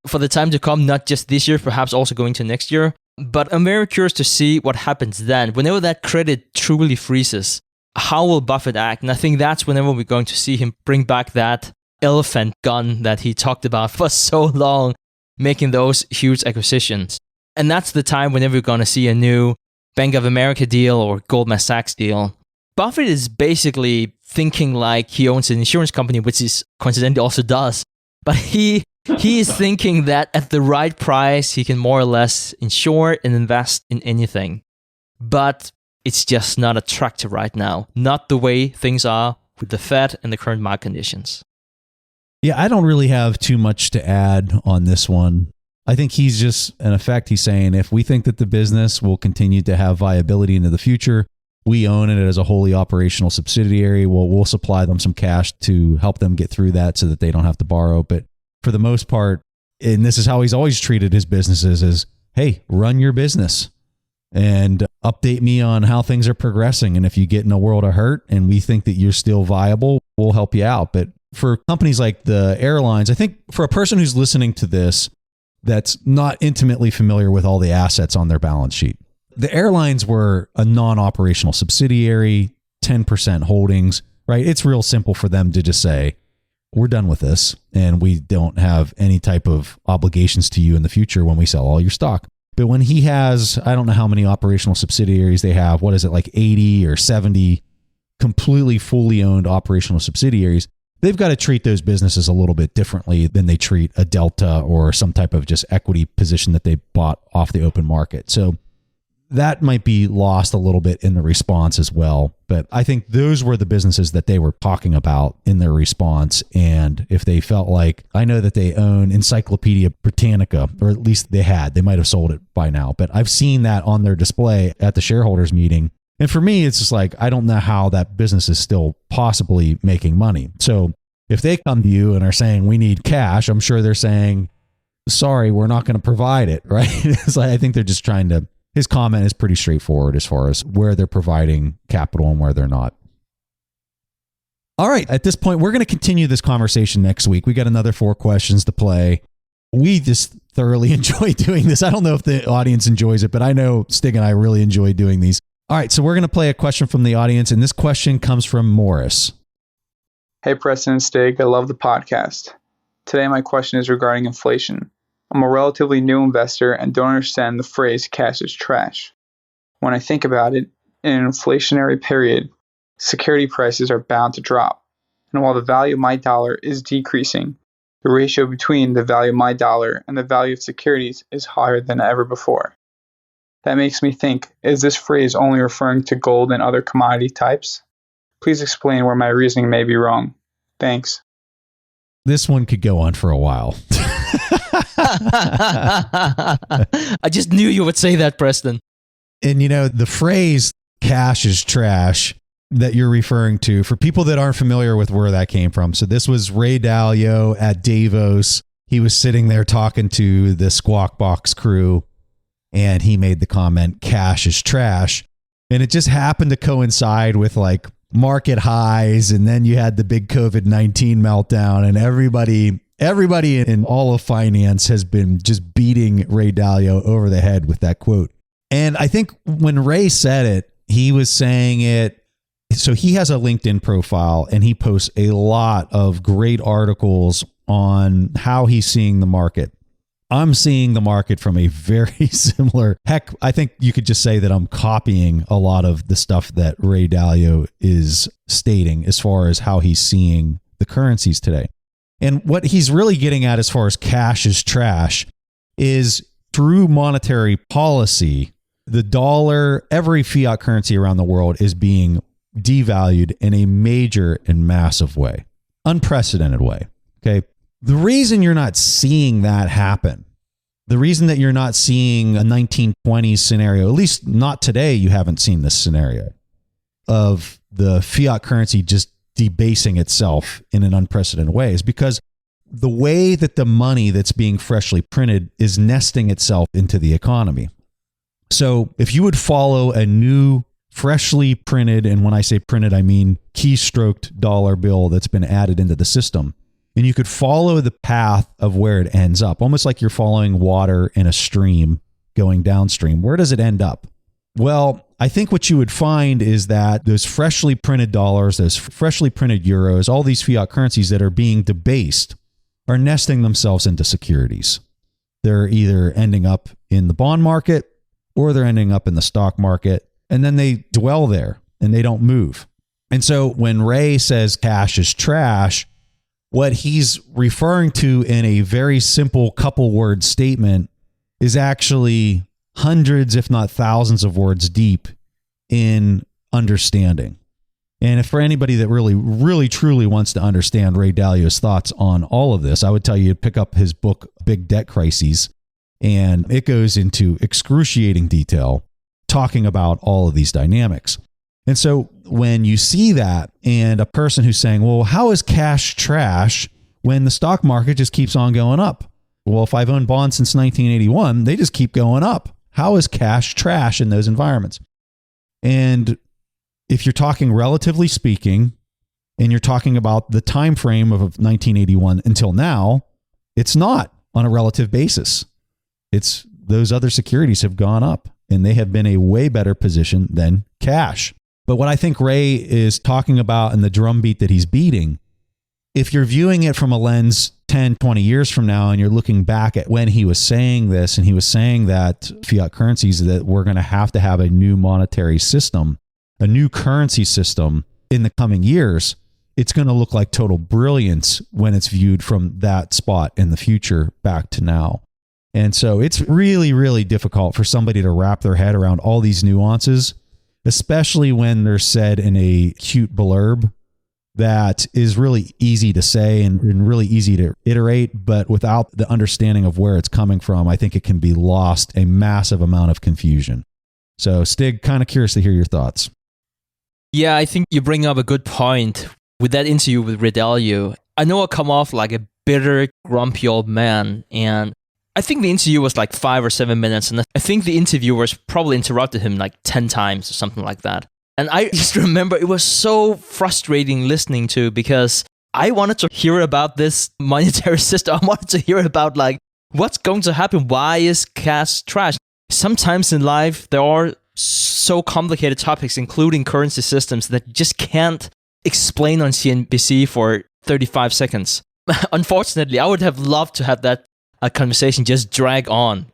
C: for the time to come, not just this year, perhaps also going to next year. But I'm very curious to see what happens then. Whenever that credit truly freezes, how will Buffett act? And I think that's whenever we're going to see him bring back that elephant gun that he talked about for so long, making those huge acquisitions. And that's the time whenever we're going to see a new Bank of America deal or Goldman Sachs deal. Buffett is basically thinking like he owns an insurance company, which he coincidentally also does. But he is thinking that at the right price, he can more or less insure and invest in anything. But it's just not attractive right now. Not the way things are with the Fed and the current market conditions.
B: Yeah, I don't really have too much to add on this one. I think he's just, in effect, he's saying if we think that the business will continue to have viability into the future, we own it as a wholly operational subsidiary. We'll supply them some cash to help them get through that so that they don't have to borrow. But for the most part, and this is how he's always treated his businesses, is, hey, run your business and update me on how things are progressing. And if you get in a world of hurt and we think that you're still viable, we'll help you out. But for companies like the airlines, I think for a person who's listening to this that's not intimately familiar with all the assets on their balance sheet, the airlines were a non-operational subsidiary, 10% holdings, right? It's real simple for them to just say, we're done with this and we don't have any type of obligations to you in the future when we sell all your stock. But when he has, I don't know how many operational subsidiaries they have, what is it, like 80 or 70 completely fully owned operational subsidiaries, they've got to treat those businesses a little bit differently than they treat a Delta or some type of just equity position that they bought off the open market. So that might be lost a little bit in the response as well. But I think those were the businesses that they were talking about in their response. And if they felt like, I know that they own Encyclopedia Britannica, or at least they might have sold it by now, but I've seen that on their display at the shareholders meeting. And for me, it's just like, I don't know how that business is still possibly making money. So if they come to you and are saying, we need cash, I'm sure they're saying, sorry, we're not going to provide it, right? It's like, I think they're just trying to, his comment is pretty straightforward as far as where they're providing capital and where they're not. All right. At this point, we're going to continue this conversation next week. We got another 4 questions to play. We just thoroughly enjoy doing this. I don't know if the audience enjoys it, but I know Stig and I really enjoy doing these. All right. So we're going to play a question from the audience, and this question comes from Morris.
G: Hey, Preston and Stig. I love the podcast. Today, my question is regarding inflation. I'm a relatively new investor and don't understand the phrase cash is trash. When I think about it, in an inflationary period, security prices are bound to drop. And while the value of my dollar is decreasing, the ratio between the value of my dollar and the value of securities is higher than ever before. That makes me think, is this phrase only referring to gold and other commodity types? Please explain where my reasoning may be wrong. Thanks.
B: This one could go on for a while.
C: I just knew you would say that, Preston.
B: And you know, the phrase cash is trash that you're referring to, for people that aren't familiar with where that came from. So this was Ray Dalio at Davos. He was sitting there talking to the Squawk Box crew, and he made the comment, cash is trash. And it just happened to coincide with like market highs. And then you had the big COVID-19 meltdown, and everybody in all of finance has been just beating Ray Dalio over the head with that quote. And I think when Ray said it, he was saying it. So he has a LinkedIn profile and he posts a lot of great articles on how he's seeing the market. I'm seeing the market from a very similar, heck, I think you could just say that I'm copying a lot of the stuff that Ray Dalio is stating as far as how he's seeing the currencies today. And what he's really getting at as far as cash is trash is through monetary policy, the dollar, every fiat currency around the world is being devalued in a major and massive way. unprecedented way. Okay. The reason you're not seeing that happen, the reason that you're not seeing a 1920s scenario, at least not today, you haven't seen this scenario of the fiat currency just debasing itself in an unprecedented way, is because the way that the money that's being freshly printed is nesting itself into the economy. So if you would follow a new freshly printed, and when I say printed, I mean keystroked dollar bill that's been added into the system, and you could follow the path of where it ends up, almost like you're following water in a stream going downstream. Where does it end up? Well, I think what you would find is that those freshly printed dollars, those freshly printed euros, all these fiat currencies that are being debased are nesting themselves into securities. They're either ending up in the bond market or they're ending up in the stock market, and then they dwell there and they don't move. And so when Ray says cash is trash, what he's referring to in a very simple couple word statement is actually hundreds, if not thousands of words deep in understanding. And if for anybody that really, truly wants to understand Ray Dalio's thoughts on all of this, I would tell you to pick up his book, Big Debt Crises. And it goes into excruciating detail talking about all of these dynamics. And so when you see that and a person who's saying, well, how is cash trash when the stock market just keeps on going up? Well, if I've owned bonds since 1981, they just keep going up. How is cash trash in those environments? And if you're talking relatively speaking, and you're talking about the time frame of 1981 until now, it's not on a relative basis. It's those other securities have gone up and they have been a way better position than cash. But what I think Ray is talking about and the drumbeat that he's beating, if you're viewing it from a lens 10, 20 years from now, and you're looking back at when he was saying this, and he was saying that fiat currencies, that we're going to have a new monetary system, a new currency system in the coming years, it's going to look like total brilliance when it's viewed from that spot in the future back to now. And so it's really, really difficult for somebody to wrap their head around all these nuances, especially when they're said in a cute blurb that is really easy to say and really easy to iterate, but without the understanding of where it's coming from, I think it can be lost a massive amount of confusion. So Stig, kind of curious to hear your thoughts.
C: Yeah, I think you bring up a good point with that interview with Ray Dalio. I know I come off like a bitter, grumpy old man, and I think the interview was like 5 or 7 minutes, and I think the interviewers probably interrupted him like 10 times or something like that. And I just remember it was so frustrating listening to, because I wanted to hear about this monetary system. I wanted to hear about like what's going to happen. Why is cash trash? Sometimes in life, there are so complicated topics, including currency systems, that you just can't explain on CNBC for 35 seconds. Unfortunately, I would have loved to have that conversation just drag on.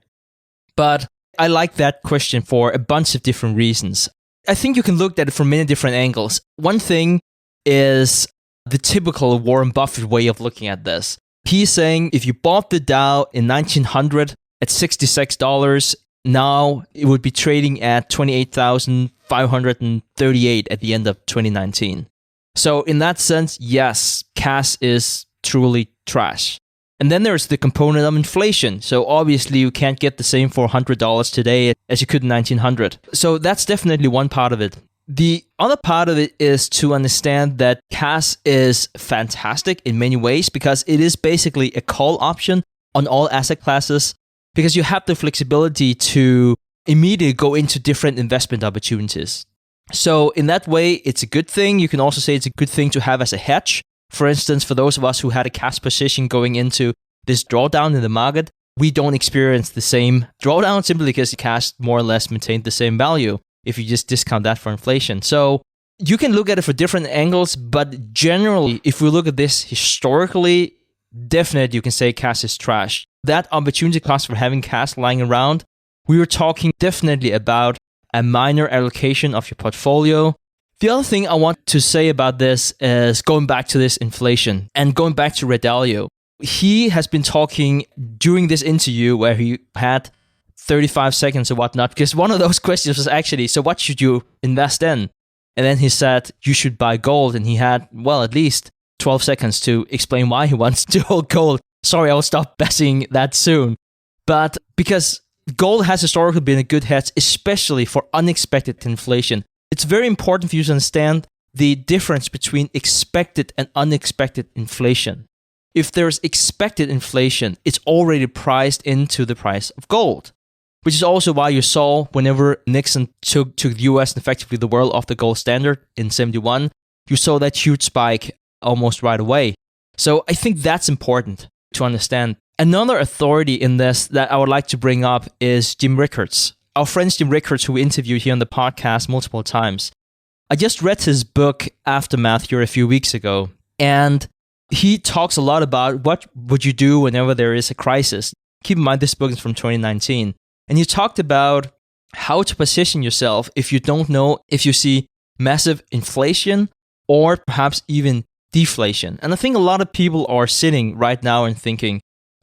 C: But I like that question for a bunch of different reasons. I think you can look at it from many different angles. One thing is the typical Warren Buffett way of looking at this. He's saying if you bought the Dow in 1900 at $66, now it would be trading at 28,538 at the end of 2019. So in that sense, yes, cash is truly trash. And then there's the component of inflation. So obviously you can't get the same for $100 today as you could in 1900. So that's definitely one part of it. The other part of it is to understand that cash is fantastic in many ways, because it is basically a call option on all asset classes, because you have the flexibility to immediately go into different investment opportunities. So in that way, it's a good thing. You can also say it's a good thing to have as a hedge. For instance, for those of us who had a cash position going into this drawdown in the market, we don't experience the same drawdown simply because cash more or less maintained the same value if you just discount that for inflation. So you can look at it for different angles, but generally, if we look at this historically, definitely you can say cash is trash. That opportunity cost for having cash lying around, we were talking definitely about a minor allocation of your portfolio. The other thing I want to say about this is going back to this inflation and going back to Ray Dalio. He has been talking during this interview where he had 35 seconds or whatnot, because one of those questions was actually, so what should you invest in? And then he said, you should buy gold. And he had, well, at least 12 seconds to explain why he wants to hold gold. Sorry, I'll stop besting that soon. But because gold has historically been a good hedge, especially for unexpected inflation. It's very important for you to understand the difference between expected and unexpected inflation. If there's expected inflation, it's already priced into the price of gold, which is also why you saw whenever Nixon took the US and effectively the world off the gold standard in 71, you saw that huge spike almost right away. So I think that's important to understand. Another authority in this that I would like to bring up is Jim Rickards. Our friend Jim Rickards, who we interviewed here on the podcast multiple times. I just read his book, Aftermath, here a few weeks ago, and he talks a lot about what would you do whenever there is a crisis. Keep in mind, this book is from 2019. And he talked about how to position yourself if you don't know if you see massive inflation or perhaps even deflation. And I think a lot of people are sitting right now and thinking,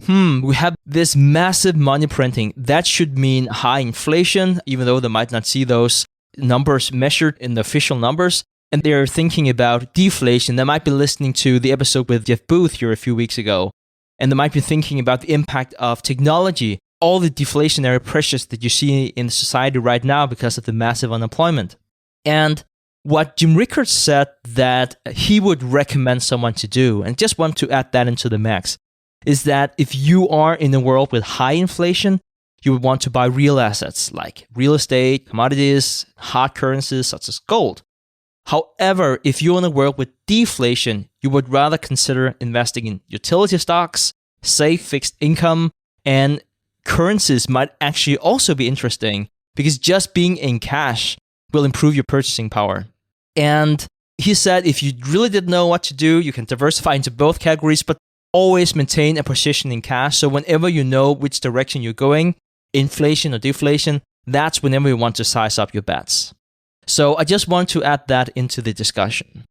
C: we have this massive money printing. That should mean high inflation, even though they might not see those numbers measured in the official numbers. And they're thinking about deflation. They might be listening to the episode with Jeff Booth here a few weeks ago. And they might be thinking about the impact of technology, all the deflationary pressures that you see in society right now because of the massive unemployment. And what Jim Rickards said that he would recommend someone to do, and just want to add that into the mix, is that if you are in a world with high inflation, you would want to buy real assets like real estate, commodities, hard currencies such as gold. However, if you're in a world with deflation, you would rather consider investing in utility stocks, safe fixed income, and currencies might actually also be interesting because just being in cash will improve your purchasing power. And he said if you really didn't know what to do, you can diversify into both categories, but always maintain a position in cash. So whenever you know which direction you're going, inflation or deflation, that's whenever you want to size up your bets. So I just want to add that into the discussion.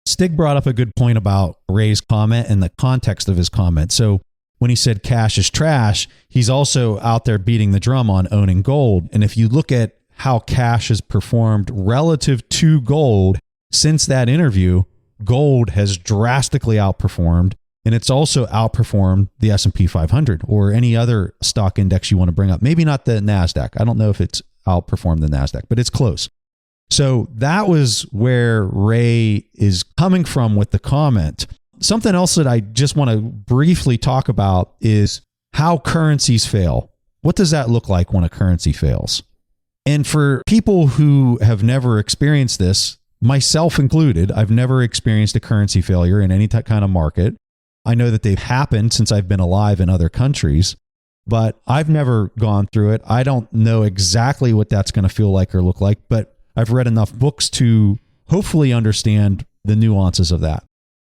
B: Stig brought up a good point about Ray's comment and the context of his comment. So when he said cash is trash, he's also out there beating the drum on owning gold. And if you look at how cash has performed relative to gold since that interview, gold has drastically outperformed. And it's also outperformed the S&P 500 or any other stock index you want to bring up. Maybe not the NASDAQ. I don't know if it's outperformed the NASDAQ, but it's close. So that was where Ray is coming from with the comment. Something else that I just want to briefly talk about is how currencies fail. What does that look like when a currency fails? And for people who have never experienced this, myself included, I've never experienced a currency failure in any kind of market. I know that they've happened since I've been alive in other countries, but I've never gone through it. I don't know exactly what that's going to feel like or look like, but I've read enough books to hopefully understand the nuances of that.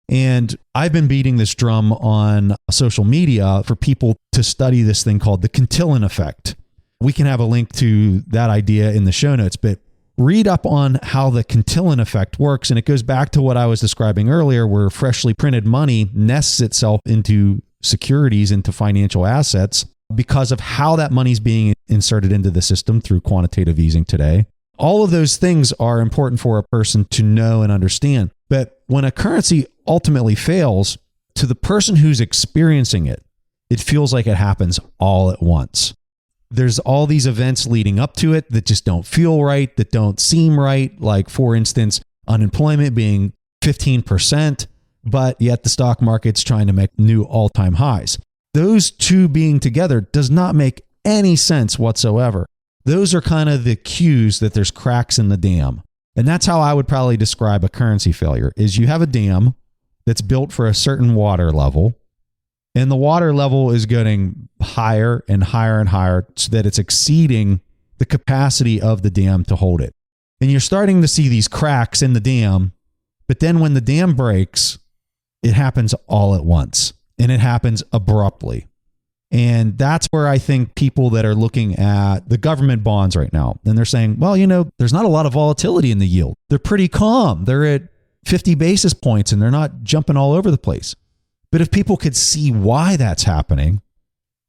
B: And I've been beating this drum on social media for people to study this thing called the Cantillon effect. We can have a link to that idea in the show notes, but read up on how the Cantillon effect works. And it goes back to what I was describing earlier, where freshly printed money nests itself into securities, into financial assets, because of how that money's being inserted into the system through quantitative easing today. All of those things are important for a person to know and understand. But when a currency ultimately fails, to the person who's experiencing it, it feels like it happens all at once. There's all these events leading up to it that just don't feel right, that don't seem right. Like, for instance, unemployment being 15%, but yet the stock market's trying to make new all-time highs. Those two being together does not make any sense whatsoever. Those are kind of the cues that there's cracks in the dam. And that's how I would probably describe a currency failure, is you have a dam that's built for a certain water level, and the water level is getting higher and higher and higher so that it's exceeding the capacity of the dam to hold it. And you're starting to see these cracks in the dam, but then when the dam breaks, it happens all at once, and it happens abruptly. And that's where I think people that are looking at the government bonds right now, and they're saying, well, there's not a lot of volatility in the yield. They're pretty calm. They're at 50 basis points and they're not jumping all over the place. But if people could see why that's happening,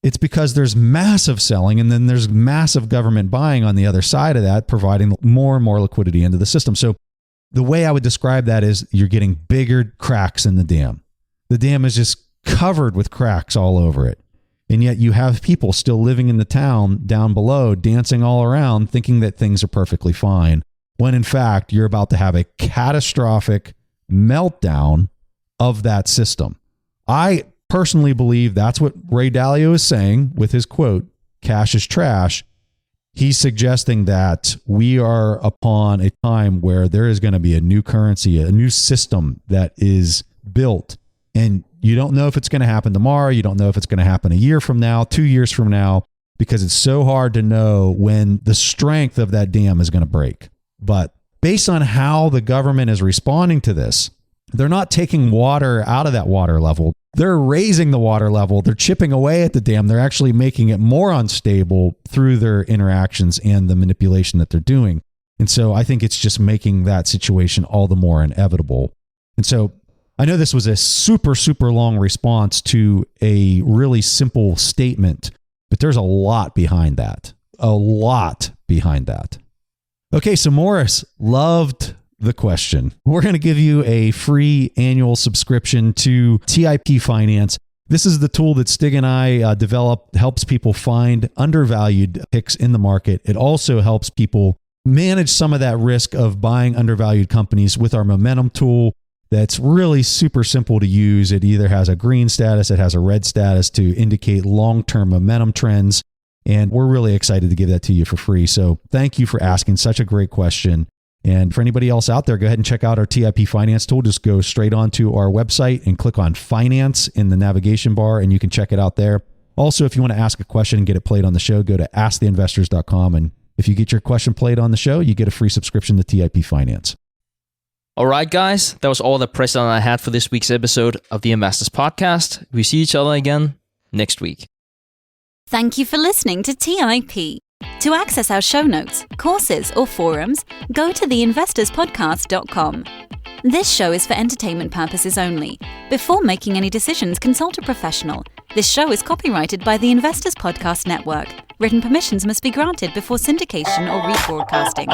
B: it's because there's massive selling and then there's massive government buying on the other side of that, providing more and more liquidity into the system. So the way I would describe that is you're getting bigger cracks in the dam. The dam is just covered with cracks all over it. And yet you have people still living in the town down below, dancing all around, thinking that things are perfectly fine, when in fact you're about to have a catastrophic meltdown of that system. I personally believe that's what Ray Dalio is saying with his quote, "Cash is trash." He's suggesting that we are upon a time where there is going to be a new currency, a new system that is built. And you don't know if it's going to happen tomorrow. You don't know if it's going to happen a year from now, 2 years from now, because it's so hard to know when the strength of that dam is going to break. But based on how the government is responding to this, they're not taking water out of that water level. They're raising the water level. They're chipping away at the dam. They're actually making it more unstable through their interactions and the manipulation that they're doing. And so I think it's just making that situation all the more inevitable. And so I know this was a super, super long response to a really simple statement, but there's a lot behind that. A lot behind that. Okay, so Morris, loved the question. We're going to give you a free annual subscription to TIP Finance. This is the tool that Stig and I developed, helps people find undervalued picks in the market. It also helps people manage some of that risk of buying undervalued companies with our momentum tool. That's really super simple to use. It either has a green status, it has a red status to indicate long-term momentum trends. And we're really excited to give that to you for free. So thank you for asking such a great question. And for anybody else out there, go ahead and check out our TIP Finance tool. Just go straight onto our website and click on Finance in the navigation bar, and you can check it out there. Also, if you want to ask a question and get it played on the show, go to asktheinvestors.com. And if you get your question played on the show, you get a free subscription to TIP Finance.
C: All right, guys, that was all that Preston and I had for this week's episode of the Investors Podcast. We see each other again next week.
A: Thank you for listening to TIP. To access our show notes, courses, or forums, go to theinvestorspodcast.com. This show is for entertainment purposes only. Before making any decisions, consult a professional. This show is copyrighted by the Investors Podcast Network. Written permissions must be granted before syndication or rebroadcasting.